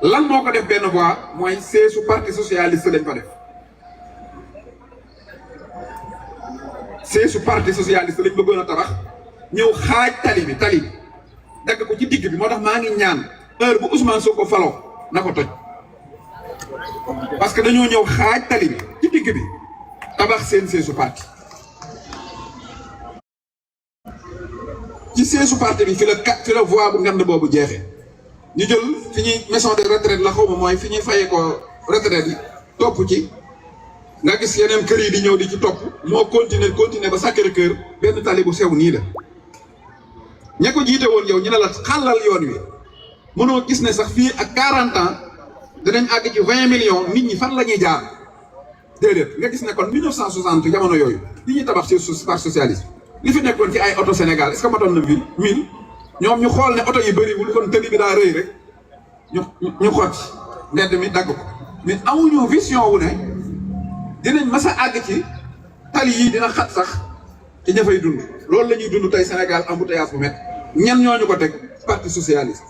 lan moo ko def benn voix mooy siège parti socialiste lañ ko def siège parti socialiste lañ bëggoon a tabax ñëw xaaj tali bi dagg ko ci digg bi moo tax maa ngi ñaan heure bu Ousmane Sonko faloo na ko toj parce que dañoo ñëw xaaj tali bi ci digg bi tabax seen siège parti ci siège parti bi fi la voix bu ngand boobu jeexee ñu jël fi ñuy maison de retraite la xaw ma mooy fi ñuy fayee ko retraite yi topp ci nga gis yeneen kër yi di ñëw di ci topp moo continuer ba Sacré-Cœur benn tali bu sew nii la ña ko jiite woon yow ñu ne la xàllal yoon wi mënoo gis ne sax fii ak 40 ans dinañ àgg ci 20 millions nit ñi fan la ñuy jaar déedéet nga gis ne kon 1960 jamono yooyu li ñuy tabax ci parti socialiste li fi nekkoon ci ay oto Sénégal est-ce que matoon na 1000 ñoom ñu xool ne oto yi bëriwul kon tëli bi daa rëy rek ñu xotti mbedd mi dagg ko mais amuñu vision wu ne dinañ mas a àgg ci tali yii dina xat sax ci ña fay dund loolu la ñuy dund tey Sénégal embouteillage bu métti ñan ñooñu ko teg parti socialiste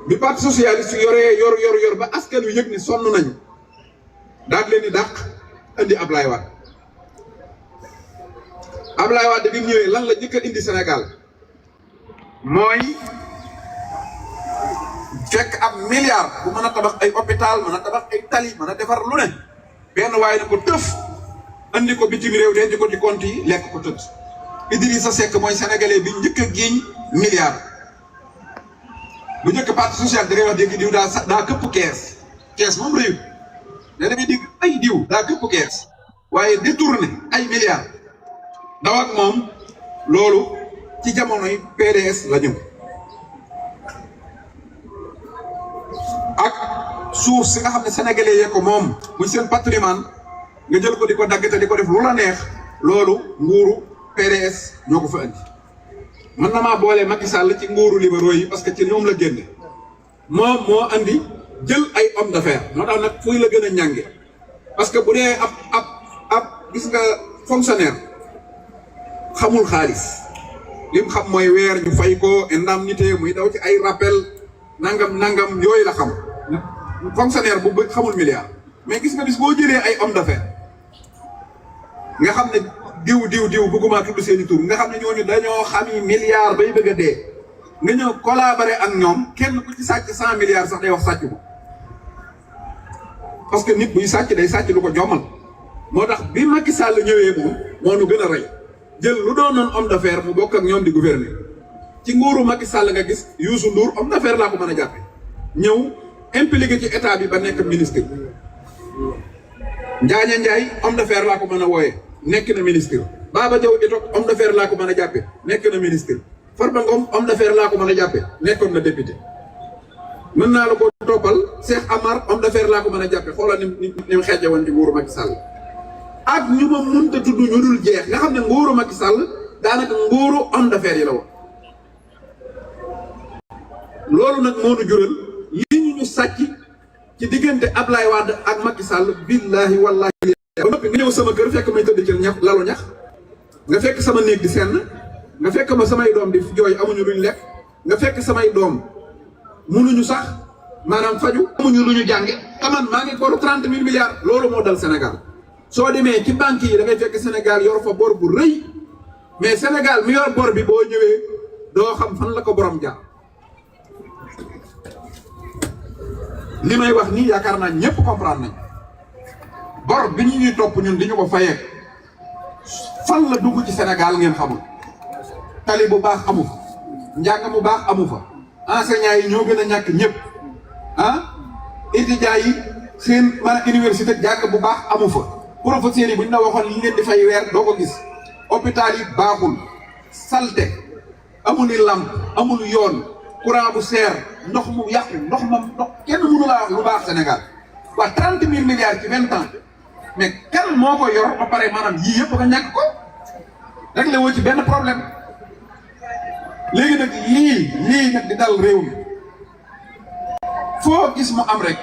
bi parti socialiste yoree yor ba askan wi yëg ni sonn nañu daal leen di dàq indi Ablaye Wade bi mu ñëwee lan la njëkk a indi Sénégal mooy fekk ab milliard bu mën a tabax ay hôpital mën a tabax ay tali mën a defar lu ne benn waaye na ko tëf andi ko bitim réew denc ko ci compte yi lekk ko tëdd Idrissa Seck mooy sénégalais bi njëkk a giiñ milliard bu njëkk parti social da ngay wax dégg diw daa këpp kees moom réew da ngay dégg ay diw daa këpp kees waaye détourné ay milliards daw ak moom loolu ci jamonoy PDS la ñëw ak suuf si nga xam ne sénégalais yee ko moom muy seen patrimoine nga jël ko di ko dagg te di ko def lu la neex loolu nguuru PDS ñoo ko fa andi mën na maa boole Macky Sall ci nguuru libéraux yi parce que ci ñoom la génne moom moo andi jël ay homme d'affaires moo tax nag fuy la gën a ñànge parce que bu dee ab gis nga fonctionnaire xamul xaalis lim xam mooy weer ñu fay ko indemnité muy daw ci ay rappel nangam yooyu la xam fonctionnaire bu xamul milliard mais gis nga bis boo jëlee ay homme d'affaires nga xam ne diw bëgguma tudd seeni tur nga xam ne ñooñu dañoo xami milliard bay bëgg a dee nga ñëw collaborer ak ñoom kenn ku ci sàcc 100 milliards sax day wax sàcc ko parce que nit buy sàcc day sàcc lu ko jommal moo tax bi Macky Sall ñëwee moom moo nu gën a rey jël lu doonoon homme d'affaires mu bokk ak ñoom di gouverner ci nguuru Macky Sall nga gis Youssou Ndour homme d'affaires laa ko mën a jàppe ñëw impliqué ci état bi ba nekk ministre Njaaña Njaay homme d'affaires laa ko mën a wooye nekk na ministre Baba Diaw Ditok homme d'affaires laa ko mën a jàppe nekk na ministre Farba Ngom homme d'affaires laa ko mën a jàppe nekkoon na député mën naa la ko toppal Cheikh Amar homme d'affaires laa ko mën a jàppe xoolal ni mu xeeje woon ci nguuru Macky Sall ak ñu ma mënta tudd ñu dul jeex nga xam ne nguuru Macky Sall daanaka nguuru homme d'affaires yi la woon loolu nag moo nu jural li ñu sàcc ci diggante Ablaye Wade ak Macky Sall billahi wallahi ba noppi nga ñëw sama kër fekk may tëdd ci lalu ñax nga fekk sama néeg di senn nga fekk ma samay doom di jooy amuñu luñ lekk nga fekk samay doom munuñu sax maanaam faju amuñu lu ñu jànge taman maa ngi boru 30 000 milliards loolu moo dal Sénégal soo demee ci banque yi da ngay fekk Sénégal yor fa bor bu rëy mais Sénégal mi yor bor bi boo ñëwee doo xam fan la ko borom jaar li may wax nii yaakaar naa ñëpp comprendre nañ bor bi ñu ñuy topp ñun di ñu ko fayee fan la dugg ci Sénégal ngeen xamul tali bu baax amu fa njàng mu baax amu fa enseignants yi ñoo gën a ñàkk ñëpp étudiants yi seen man université jàng bu baax amu fa professeurs yi bu ñu la waxoon li leen di fay weer doo ko gis hôpital yi baaxul salte amul lamp amul yoon courant bu seer ndox mu yàqu ndox kenn mënu laa wax lu baax Sénégal waa 30 000 milliards ci 20 ans mais kan moo ko yor ba pare maanaam yii yëpp nga ñàkk ko rek la woo ci benn problème léegi nag lii nag di dal réew mi foo gis mu am rek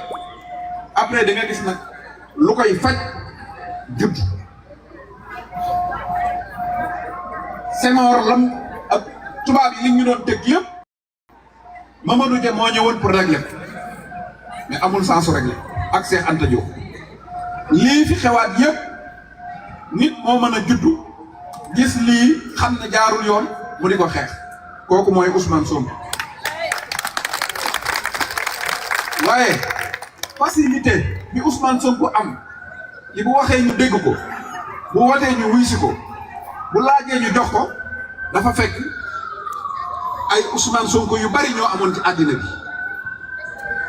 après da nga gis nag lu koy faj judd Senghor lam ak tubaab yi li ñu doon teg yëpp Mamadou Dia moo ñëwoon pour régler mais amul sens régler ak Cheikh Anta Diop lii fi xewaat yépp nit moo mën a juddu gis lii xam ne jaarul yoon mu di ko xeex kooku mooy Ousmane Sonko waaye facilité bi Ousmane Sonko am ci bu waxee ñu dégg ko bu wootee ñu wuy si ko bu laajee ñu jox ko dafa fekk ay Ousmane Sonko yu bari ñoo amoon ci àddina bi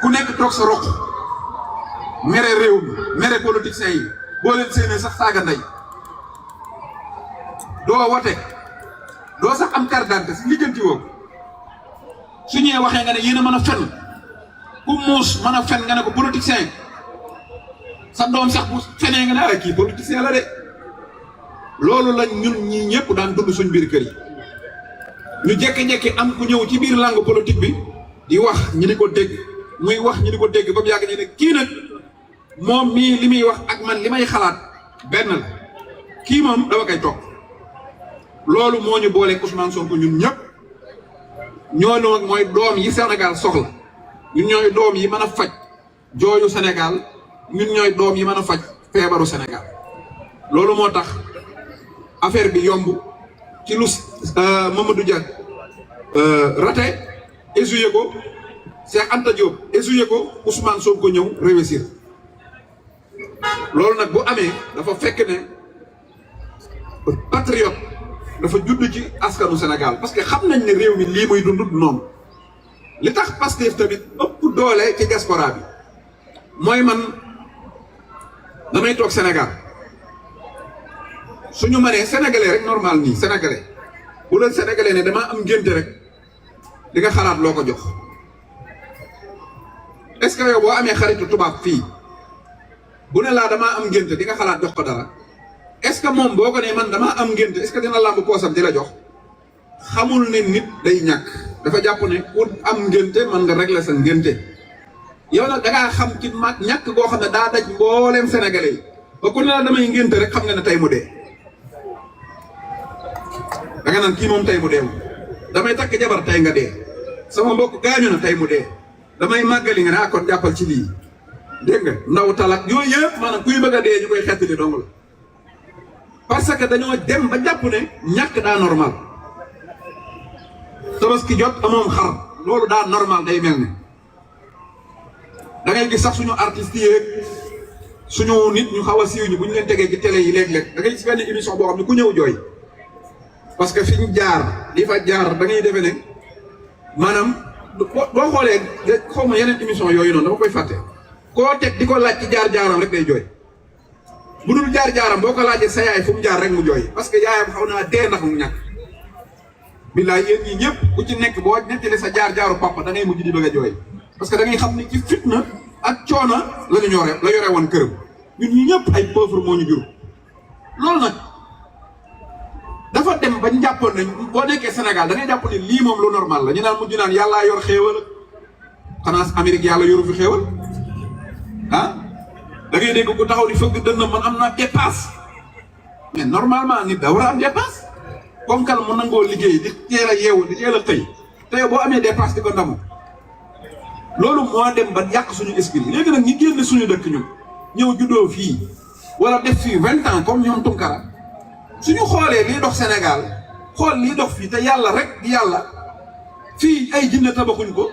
ku nekk toog sa roq mere réew mi mere politiciens yi boo leen séenee sax saaga ndey doo wote doo sax am carte d'identité si lijjanti woo su ñëwee waxee nga ne yéen a mën a fen ku muus mën a fen nga ne ko politicien sa doom sax bu fenee nga ne ay kii politicien la de loolu la ñun ñii ñëpp daan dund suñ biir kër yi ñu jékki-jékki am ku ñëw ci biir langue politique bi di wax ñi di ko dégg muy wax ñi di ko dégg ba mu yàgg ñu ne kii nag moom mii li muy wax ak man li may xalaat benn la kii moom dama koy topp loolu moo ñu booleeg Ousmane Sonko ñun ñëpp ñoo nag mooy doom yi Sénégal soxla ñun ñooy doom yi mën a faj jooyu Sénégal ñun ñooy doom yi mën a faj feebaru Sénégal loolu moo tax affaire bi yomb ci lu Mamadou Dia raté essuyé ko Cheikh Anta Diop essuyé ko Ousmane Sonko ñëw réussir loolu nag bu amee dafa fekk ne patriote dafa judd ci askanu Sénégal parce que xam nañ ne réew mi lii muy dund noonu li tax Pastef tamit ëpp doole ci diaspora bi mooy man damay toog Sénégal suñu mënee sénégalais rek normal nii sénégalais bu leen sénégalais ne damaa am ngénte rek di nga xalaat loo ko jox est-ce que yow boo amee xaritu tubaab fii bu ne laa damaa am ngénte di nga xalaat jox ko dara est-ce que moom boo ko nee man damaa am ngénte est-ce que dina làmb poosam di la jox xamul ne nit day ñàkk dafa jàpp ne ku am ngénte mën nga régler sa ngénte yow nag da ngaa xam ci mag ñàkk goo xam ne daa daj mbooleem sénégalais yi ba ku ne la damay ngénte rek xam nga ne tey mu dee da nga naan kii moom tey mu dee damay takk jabar tey nga dee sama mbokk gaañu na tey mu dee damay màggali nga ne ah kon jàppal ci lii dégg nga ndaw talak yooyu yëpp maanaam kuy bëgg a dee ñu koy xettali dong la parce que dañoo dem ba jàpp ne ñàkk daa normal tabaski jot amoom xar loolu daa normal day mel ni da ngay gis sax suñu artistes yeeg suñu nit ñu xaw a siiw ñi bu ñu leen tegee ci télé yi léeg-léeg da ngay gis benn émission boo xam ne ku ñëw jooy parce que fi ñu jaar li fa jaar da ngay defe ne maanaam boo xoolee xaw ma yeneen émission yooyu noonu dama koy fàtte koo teg di ko laaj ci jaar-jaaram rek day jooy bu dul jaar-jaaram boo ko laajee sa yaay fu mu jaar rek mu jooy parce que yaayam xaw naa dee ndax mu ñàkk billaay yéen ñi ñëpp ku ci nekk boo nettali sa jaar-jaaru papa da ngay mujj di bëgg a jooy parce que da ngay xam ne ci fitna ak coona la ñu ñore la yore woon këram ñun ñi ñëpp ay pauvre moo ñu jur loolu nag dafa dem ba ñu jàppoon nañ boo nekkee Sénégal da ngay jàpp ne lii moom lu normal la ñu naan mujj naan yàllaa yor xéewal xanaa Amérique yàlla yoru fi xéewal ah da ngay dégg ku taxaw di fëgg dënn man am naa dépasse mais normalement nit da war a am dépasse comme kal mu nangoo liggéey di teel a yeewu di teel a xëy te boo amee dépasse di ko ndamu loolu moo dem ba yàq suñu esprit léegi nag ñi génn suñu dëkk ñun ñëw juddoo fii wala def fii 20 ans comme ñoom Tunkara suñu xoolee liy dox Sénégal xool liy dox fii te yàlla rek di yàlla fii ay jinne tabaxuñ ko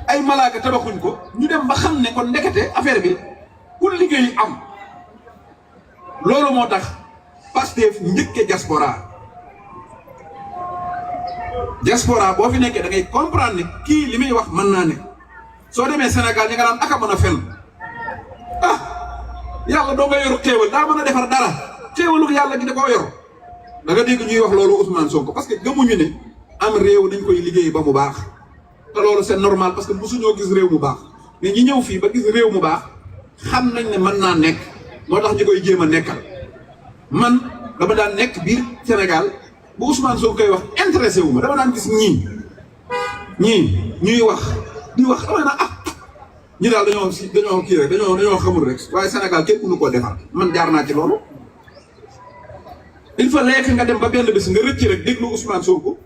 ay malaaka tabaxuñ ko ñu dem ba xam ne kon ndekete affaire bi pour liggéey am loolu moo tax Pastef njëkke diaspora boo fi nekkee da ngay comprendre ne kii li muy wax mën naa ne soo demee Sénégal ñi nga daan aka mën a fen ah yàlla doo nga yoru xéewal daa mën a defar dara xéewalu yàlla gi da koo yor da nga dégg ñuy wax loolu Ousmane Sonko parce que gëmuñu ne am réew dañ koy liggéey ba mu baax te loolu c'est normal parce que mosuñoo gis réew mu baax mais ñi ñëw fii ba gis réew mu baax xam nañ ne mën naa nekk moo tax ñu koy jéem a nekkal man dama daan nekk biir Sénégal bu Ousmane Sonko koy wax intéressé wu ma dama daan gis ñii ñuy wax di wax dama naan ah ñi daal dañoo kii rek dañoo xamul rek waaye Sénégal kenn mënu koo defar man jaar naa ci loolu. il faut lekk nga dem ba benn bés nga rëcc rek déglu Ousmane Sonko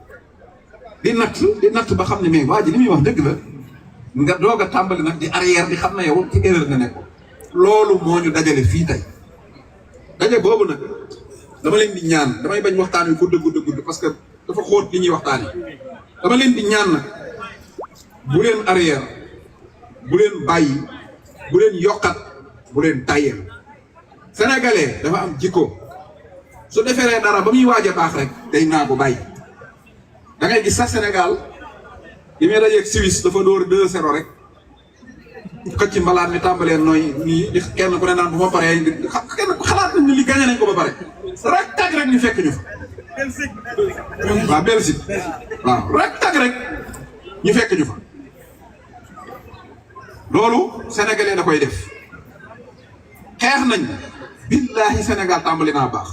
di natt ba xam ne mais waa ji li muy wax dëgg la nga doog a tàmbali nag di arrière di xam ne yow ci erreur nga nekk. loolu moo ñu dajale fii tey daje boobu nag dama leen di ñaan damay bañ waxtaan wi gudd parce que dafa xóot li ñuy waxtaan yi dama leen di ñaan nag bu leen arrière bu leen bàyyi bu leen yokkat bu leen tayyel sénégalais dafa am jikko su defee dara ba muy waaj a baax rek day naa ko bàyyi da ngay gis sax Sénégal yi may dajeeg Suisse dafa dóor 2-0 rek xëcc mbalaat mi tàmbalee nooy nii di kenn ku ne naan bu ma paree kenn xalaat nañ ne li gagné nañ ko ba pare rek tag rek ñu fekk ñu fa waaw Belgique waaw rek tag rek ñu fekk ñu fa loolu sénégalais da koy def xeex nañ billaahi Sénégal tàmbali naa baax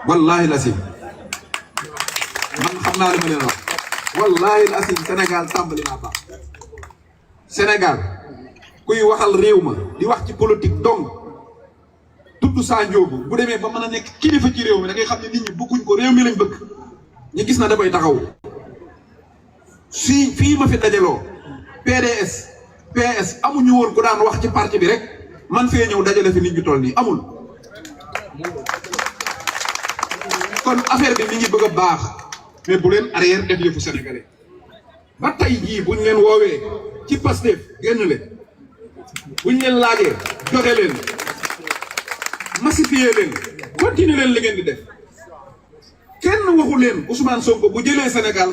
wallaahi lasim man xam naa li ma leen wax wallaahi lasim Sénégal tàmbali naa baax Sénégal kuy waxal réew ma di wax ci politique dong tudd saa njóobu bu demee ba mën a nekk kilifa ci réew mi da ngay xam ne nit ñi bëgguñ ko réew mi lañ bëgg ñu gis na da koy taxaw fii ma fi dajaloo PDS PS amuñu woon ku daan wax ci parti bi rek man fee ñëw dajale fi nit ñu toll nii amul kon affaire bi mi ngi bëgg a baax mais bu leen arrière def yëfu sénégalais ba tey jii buñ leen woowee ci Pastef génn leen buñ leen laajee joxe leen massifier leen continuer leen li ngeen di def kenn waxu leen Ousmane Sonko bu jëlee Sénégal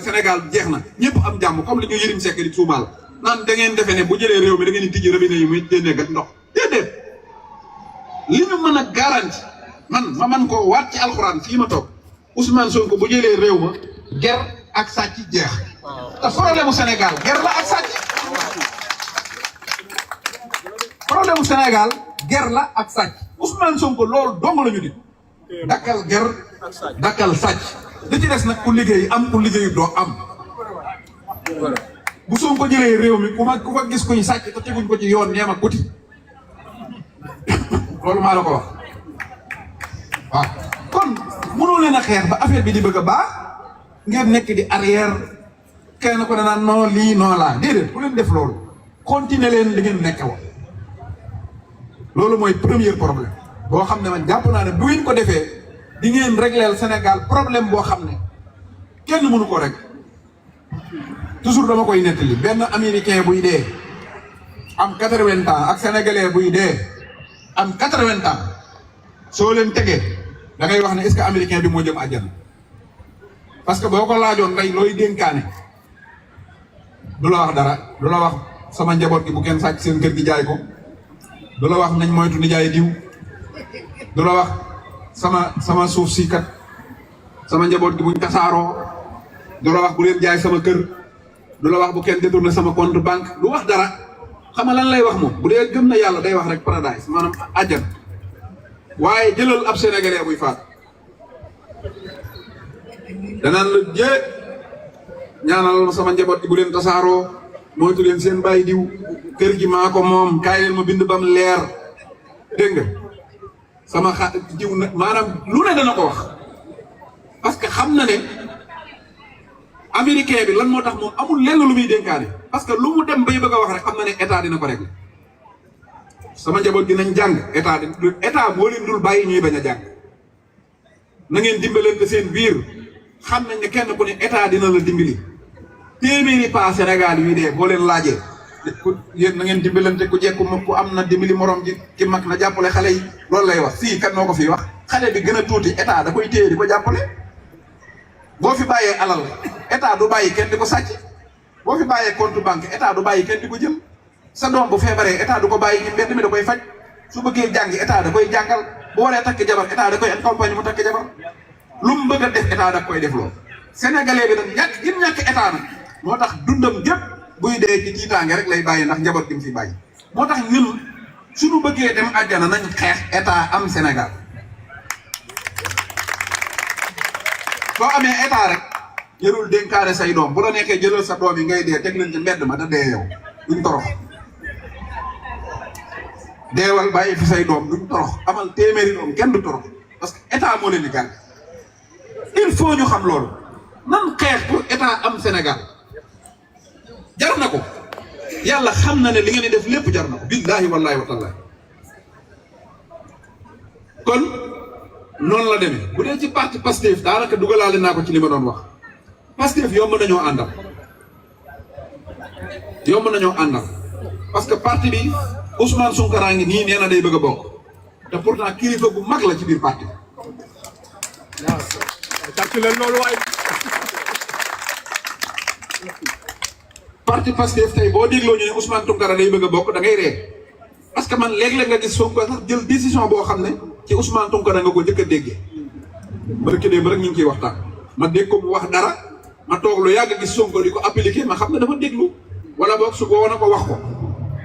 jeex na ñëpp am jàmm comme li ñu Yérim Seck di tuumaal naan da ngeen defe ne bu jëlee réew mi da ngeen di tijji robinet yi muy génnee gat ndox déedéet li ñu mën a garanti man koo waat ci alxuraan fii ma toog Ousmane Sonko bu jëlee réew ma ger ak sàcc jeex te problème mu Sénégal ger la ak sàcc problème mu Sénégal ger la ak sàcc Ousmane Sonko loolu dong la ñu di dakkal ger dakkal sàcc li ci des nag ku liggéey am ku liggéeyu doo am bu Sonko jëlee réew mi ku fa gis kuñ sàcc te teguñ ko ci yoon neema kuti loolu maa la ko wax waaw kon mënoo leen a xeex ba affaire bi di bëgg a baax ngeen nekk di arrière kenn ko ne naan non lii non laa déedéet bu leen def loolu continuer leen li ngeen nekk woon loolu mooy premier problème boo xam ne man jàpp naa ne bu ngeen ko defee di ngeen régleel Sénégal problème boo xam ne kenn mënu ko rek toujours dama koy nettali benn américain buy dee am 80 ans ak sénégalais buy dee am 80 ans soo leen tegee da ngay wax ne est-ce que américain bi moo jëm àjjana parce que boo ko laajoon ndey looy dénkaane du la wax dara du la wax sama njaboot gi bu kenn sàcc seen kër gi jaay ko du la wax nañ moytu ni jaay diw du la wax sama suuf si kat sama njaboot gi buñ tasaaroo du la wax bu leen jaay sama kër du la wax bu kenn détourné sama compte banque du wax dara xam nga lan lay wax moom bu dee gëm na yàlla day wax rek paradise maanaam àjjana waaye jëlal ab sénégalais buy faat danaan la jee ñaanal ma sama njaboot gi bu leen tasaaroo moytu leen seen bàyyi diw kër gi maa ko moom kaay leen ma bind bam leer dégg nga sama diw nag maanaam lu ne dana ko wax parce que xam na ne américain bi lan moo tax moom amul lenn lu muy dénkaane parce que lu mu dem bay bëgg a wax rek xam na ne état dina ko régler sama njaboot gi nañ jàng état moo leen dul bàyyi ñuy bañ a jàng na ngeen dimbalante seen biir xam nañ ne kenn ku ne état dina la dimbali téeméeri pas Sénégal yi dee boo leen laajee yéen na ngeen dimbalante ku jekku ku am na dimbali morom ji ki mag na jàppale xale yi loolu lay wax fii kan moo ko fii wax xale bi gën a tuuti état da koy téye di ko jàppale boo fi bàyyee alal état du bàyyi kenn di ko sàcc boo fi bàyyee compte banque état du bàyyi kenn di ko jël sa doom bu feebaree état du ko bàyyi ci mbedd mi da koy faj su bëggee jàngi état da koy jàngal bu waree takk jabar état da koy accompagner mu takk jabar lu mu bëgg a def état da koy def loolu sénégalais bi nag ñàkk état nag moo tax dundam gépp buy dee ci tiitaange rek lay bàyyi ndax njaboot gi mu fi bàyyi moo tax ñun suñu bëggee dem àjjana nañ xeex état am Sénégal soo amee état rek jërul dénkaane say doom bu la nekkee jëlal sa doom yi ngay dee teg leen ci mbedd ma da dee yow duñ torox deewal bàyyi fi say doom duñ torox amal téeméeri doom kenn du torox parce que état moo leen di gàll il faut ñu xam loolu nan xeex pour état am Sénégal jar na ko yàlla xam na ne li ngeen di def lépp jar na ko billaahi wallaahi wa taalaa kon noonu la demee bu dee ci parti Pastef daanaka dugalaale naa ko ci li ma doon wax Pastef yomb nañoo àndal parce que parti bi Ousmane Tounkara ngi nii nee na day bëgg a bokk te pourtant kilifa gu mag la ci biir parti parti Pastef tey boo dégloo ñu ne Ousmane Tounkara day bëgg a bokk da ngay ree parce que man léeg-léeg nga gis Sonko sax jël décision boo xam ne ci Ousmane Tounkara nga ko njëkk a déggee barki démb rek ñu ngi ciy waxtaan ma dégg ko mu wax dara ma toog lu yàgg gis Sonko di ko appliqué ma xam ne dafa déglu wala boog su boo na ko wax ko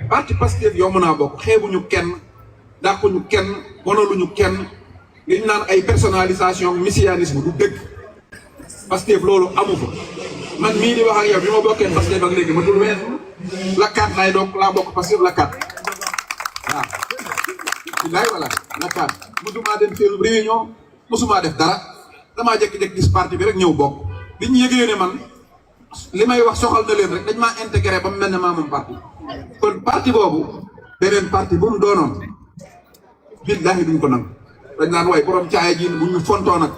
parti Pastef yomb naa bokk xeebuñu kenn dàquñu kenn monaluñu kenn li ñu naan ay personnalisation messianisme du dëgg Pastef loolu amu fa man mii di wax ak yow bi ma bokkee Pastef ak léegi ma dul weer la 4 lay doog laa bokk Pastef la 4 waaw bilaay wala la 4 mosumaa dem seen réunion mosumaa def dara damaa jékki-jékki gis parti bi rek ñëw bokk bi ñu yëgee ne man li may wax soxal na leen rek dañ maa intégré ba mu mel ne maa moom parti kon parti boobu beneen parti bu mu doonoon billaahi duñ ko nangu dañ naan waaye borom caaya ji bu ñu fontoo nag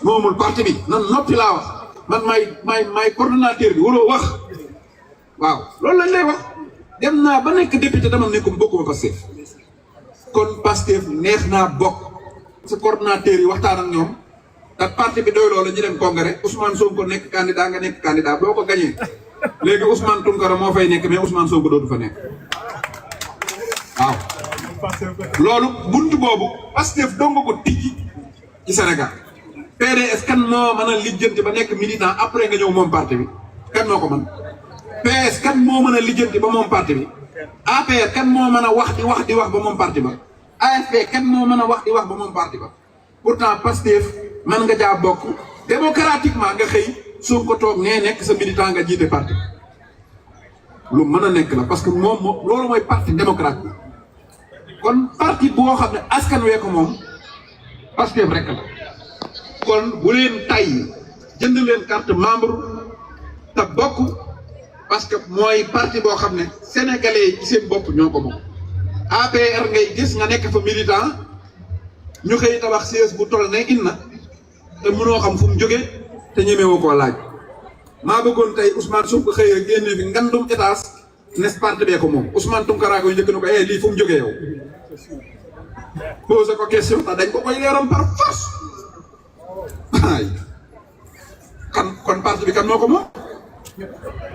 moomul parti bi nan noppi laa wax man may coordonnateur bi waroo wax waaw loolu lañ lay wax dem naa ba nekk député dama nekkum bokkuma Pastef kon Pastef neex naa bokk sa coordonnateur yi waxtaan ak ñoom te parti bi doy loola ñu dem congrès Ousmane Sonko nekk candidat nga nekk candidat boo ko gañee léegi Ousmane Tounkara moo fay nekk mais Ousmane Sonko dootu fa nekk waaw loolu buntu boobu Pastef dong ko tijji ci Sénégal PDS kan moo mën a lijjanti ba nekk militant après nga ñëw moom parti bi kan moo ko mën PS kan moo mën a lijjanti ba moom parti bi APR kan moo mën a wax di wax ba moom parti ba AFP kan moo mën a wax di wax ba moom parti ba pourtant Pastef man nga jaa bokk démocratiquement nga xëy Sonko toog nee nekk sa militant nga jiite parti lu mën a nekk la parce que moom loolu mooy parti démocrate bi kon parti boo xam ne askan wee ko moom Pastef rek la kon bu leen tay jënd leen carte membre te bokk parce que mooy parti boo xam ne sénégalais yi ci seen bopp ñoo ko moom APR ngay gis nga nekk fa militant ñu xëy tabax siège bu toll ne inna te mënoo xam fu mu jógee te ñemewoo koo laaj maa bëggoon tey Ousmane Sonko xëy a génne fi ngandum étage nes parti bee ko moom Ousmane Tounkara koy njëkk na ko lii fu mu jógee yow posé ko question te dañ ko koy leeram par force ay kon parti bi kan moo ko moom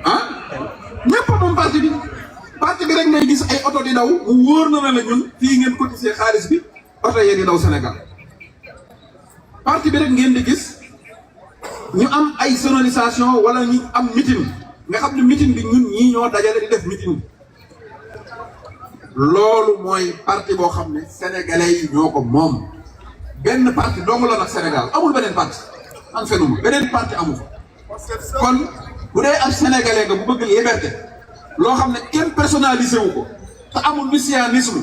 ah ñëpp moom parti bi rek ngay gis ay oto di daw mu wóor na la ñun fii ngeen cotisé xaalis bi oto yee di daw Sénégal parti bi rek ngeen di gis ñu am ay sonorisation wala ñu am meeting nga xam ne meeting bi ñun ñii ñoo dajale di def meeting loolu mooy parti boo xam ne sénégalais yi ñoo ko moom benn parti dong la nag Sénégal amul beneen parti am fenuma beneen parti amul kon bu dee ab sénégalais nga bu bëgg liberté loo xam ne kenn personnalisé wu ko te amul messianisme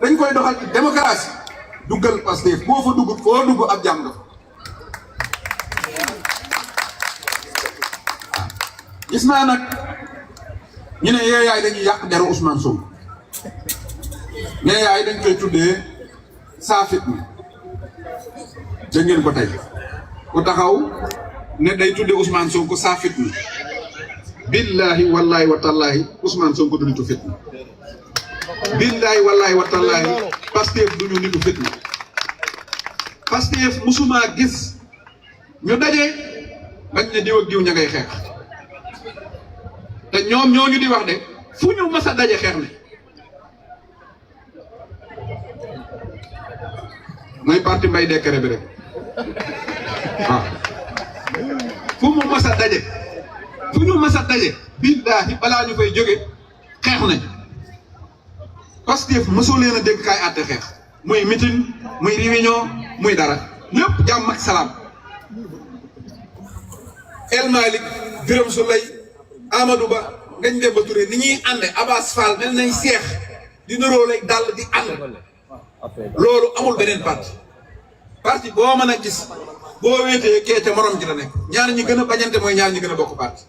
dañ koy doxal ci démocratie duggal Pastef boo fa dugg foo dugg ab jàmm nga fa gis naa nag ñu ne yeeyaay dañuy yàq deru Ousmane Sonko yeeyaay dañ koy tuddee saa fitna dégg ngeen ko tey ku taxaw ne day tuddee Ousmane Sonko saa fitna billahi wallahi wa tallahi Ousmane Sonko du nitu fitna billahi wallahi wa tallahi Pastef duñu nitu fitna Pastef musuma gis ñu daje bañ ne diw ak diw ña ngay xeex te ñoom ñooñu di wax de fu ñu mas a daje xeex ne mooy parti Mbaye Décré bi rek waaw fu mu mas a daje fu ñu mas a daje billaahi balaa ñu fay jóge xeex nañ Pastef mosoo leen a dégg kaay àtte xeex muy meeting muy réunion muy dara lépp jàmm ak salaam El Malick Birame Souleye Amadou Ba Ngagne Demba Touré ni ñuy ànde Abass Fall mel nañ seex di naroo lay dàll di ànd loolu amul beneen parti parti boo mën a gis boo wéetee kee ca morom ji la nekk ñaar ñi gën a bañante mooy ñaar ñi gën a bokk parti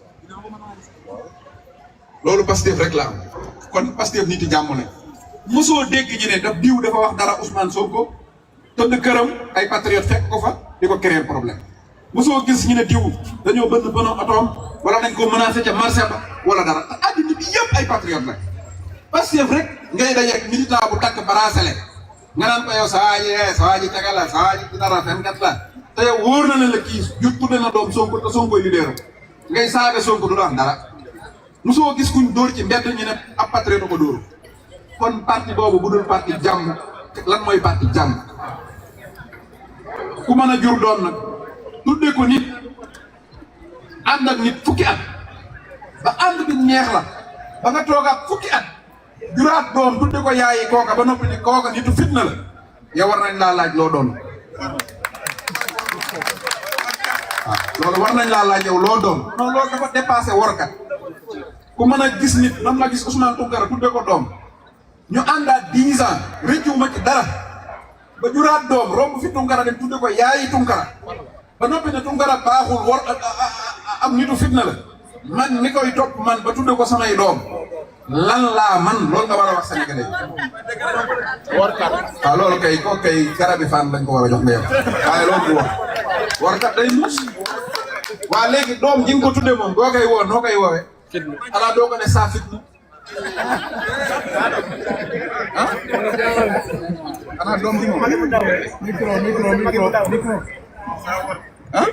loolu Pastef rek la am kon Pastef nit yi jàmm ne mosoo dégg ñu ne daf diw dafa wax dara Ousmane Sonko tëdd këram ay patriote fekk ko fa di ko créer problème mosoo gis ñu ne diw dañoo bënn bënn otoom wala dañ ko menacé ca marché ba wala dara te àddina bi yëpp ay patriote la Pastef rek ngay daje ak militant bu takk bracelet nga naan ko yow saa ji tegal la saa ji dara fenkat la te yow wóor na ne la kii jur tudde na doom Sonko te Sonko yi leeram ngay saaga Sonko du la am dara mosoo gis kuñ dóor ci mbedd ñu ne ab patriote ko dóor kon parti boobu bu dul parti jàmm lan mooy parti jàmm ku mën a jur doom nag tudde ko nit ànd ak nit fukki at ba ànd bi neex la ba nga toogaat fukki at juraat doom tudde ko yaayi kooka ba noppi ni kooka nitu fitna la yow war nañ laa laaj loo doon waaw loolu war nañ laa laaj yow loo doon non loolu dafa dépassé warkat ku mën a gis nit nam la gis Ousmane Tounkara tudde ko doom ñu àndaat 10 ans rëccuwuma ci dara ba juraat doom romb fi Tounkara dem tudde ko yaayi Tounkara ba noppi ne Tounkara baaxul war am nitu fitna la man mi koy topp man ba tudde ko samay doom lan laa man loolu nga war a wax Sénégalais yi waaw loolu kay kooku kay garabi fan lañ ko war a jox nga yow waaye loolu du wax warkat day muus waa léegi doom ji nga ko tudde moom boo koy woo noo koy woowee xanaa doo ko ne saa fitna ah xanaa doom ji moom micro ah